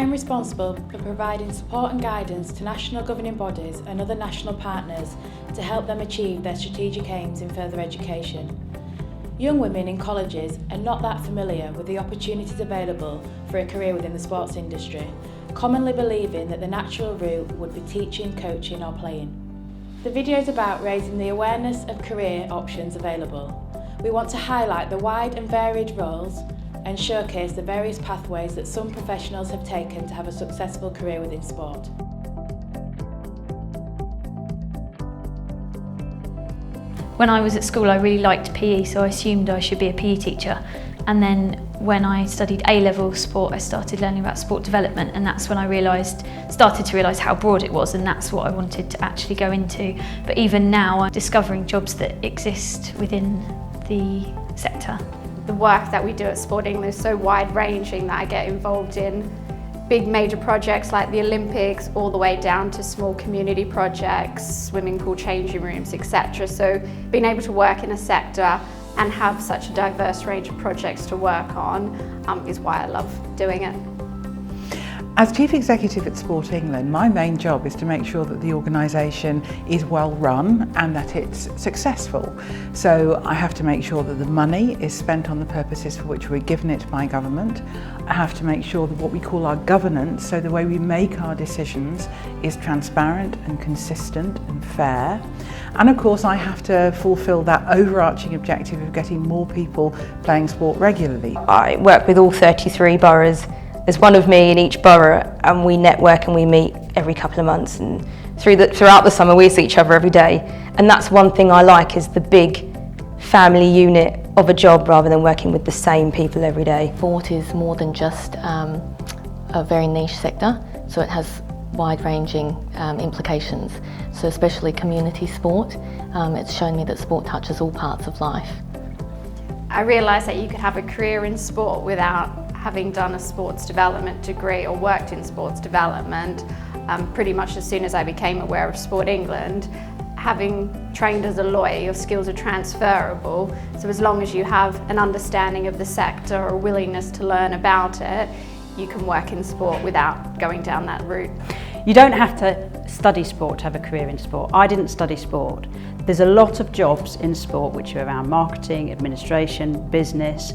am responsible for providing support and guidance to national governing bodies and other national partners to help them achieve their strategic aims in further education. Young women in colleges are not that familiar with the opportunities available for a career within the sports industry, commonly believing that the natural route would be teaching, coaching or playing. The video is about raising the awareness of career options available. We want to highlight the wide and varied roles and showcase the various pathways that some professionals have taken to have a successful career within sport. When I was at school I really liked PE, so I assumed I should be a PE teacher, and then when I studied A-level sport I started learning about sport development, and that's when I started to realise how broad it was, and that's what I wanted to actually go into. But even now I'm discovering jobs that exist within the sector. The work that we do at Sport England is so wide-ranging that I get involved in big major projects like the Olympics, all the way down to small community projects, swimming pool changing rooms, etc. So being able to work in a sector and have such a diverse range of projects to work on is why I love doing it. As Chief Executive at Sport England, my main job is to make sure that the organisation is well run and that it's successful. So I have to make sure that the money is spent on the purposes for which we're given it by government. I have to make sure that what we call our governance, so the way we make our decisions, is transparent and consistent and fair. And of course I have to fulfil that overarching objective of getting more people playing sport regularly. I work with all 33 boroughs. There's one of me in each borough, and we network and we meet every couple of months, and throughout the summer we see each other every day. And that's one thing I like, is the big family unit of a job rather than working with the same people every day. Sport is more than just a very niche sector, so it has wide-ranging implications. So especially community sport, it's shown me that sport touches all parts of life. I realised that you could have a career in sport without having done a sports development degree or worked in sports development. Pretty much as soon as I became aware of Sport England, having trained as a lawyer, your skills are transferable. So as long as you have an understanding of the sector or a willingness to learn about it, you can work in sport without going down that route. You don't have to study sport to have a career in sport. I didn't study sport. There's a lot of jobs in sport which are around marketing, administration, business,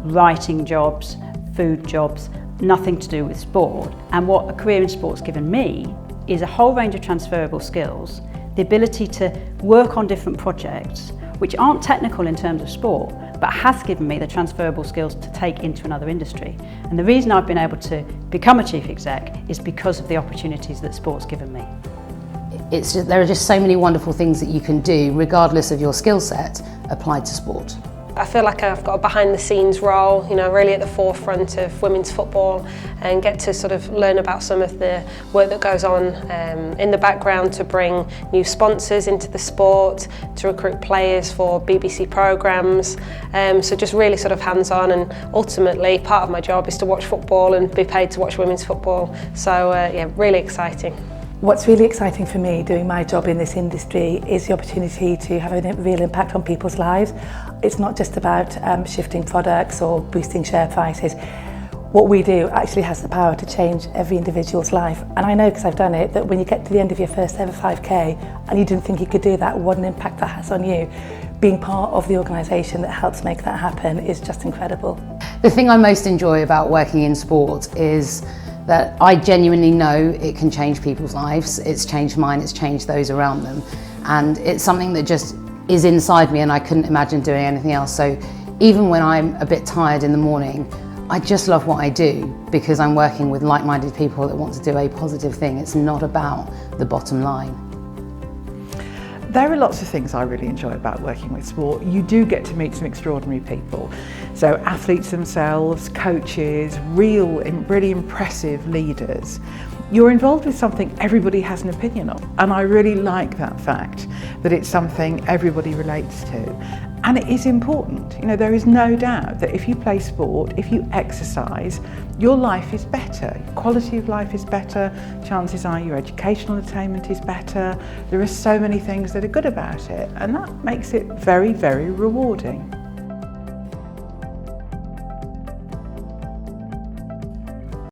writing jobs, food jobs, nothing to do with sport. And what a career in sport's given me is a whole range of transferable skills, the ability to work on different projects which aren't technical in terms of sport, but has given me the transferable skills to take into another industry. And the reason I've been able to become a chief exec is because of the opportunities that sport's given me. There are just so many wonderful things that you can do regardless of your skill set applied to sport. I feel like I've got a behind the scenes role, you know, really at the forefront of women's football, and get to sort of learn about some of the work that goes on in the background to bring new sponsors into the sport, to recruit players for BBC programmes, so just really sort of hands-on, and ultimately part of my job is to watch football and be paid to watch women's football, so yeah, really exciting. What's really exciting for me doing my job in this industry is the opportunity to have a real impact on people's lives. It's not just about shifting products or boosting share prices. What we do actually has the power to change every individual's life. And I know, because I've done it, that when you get to the end of your first ever 5K and you didn't think you could do that, what an impact that has on you. Being part of the organisation that helps make that happen is just incredible. The thing I most enjoy about working in sport is that I genuinely know it can change people's lives. It's changed mine, it's changed those around them. And it's something that just is inside me, and I couldn't imagine doing anything else. So even when I'm a bit tired in the morning, I just love what I do because I'm working with like-minded people that want to do a positive thing. It's not about the bottom line. There are lots of things I really enjoy about working with sport. You do get to meet some extraordinary people. So athletes themselves, coaches, really impressive leaders. You're involved with something everybody has an opinion on. And I really like that fact, that it's something everybody relates to. And it is important. You know, there is no doubt that if you play sport, if you exercise, your life is better. Your quality of life is better. Chances are your educational attainment is better. There are so many things that are good about it, and that makes it very, very rewarding.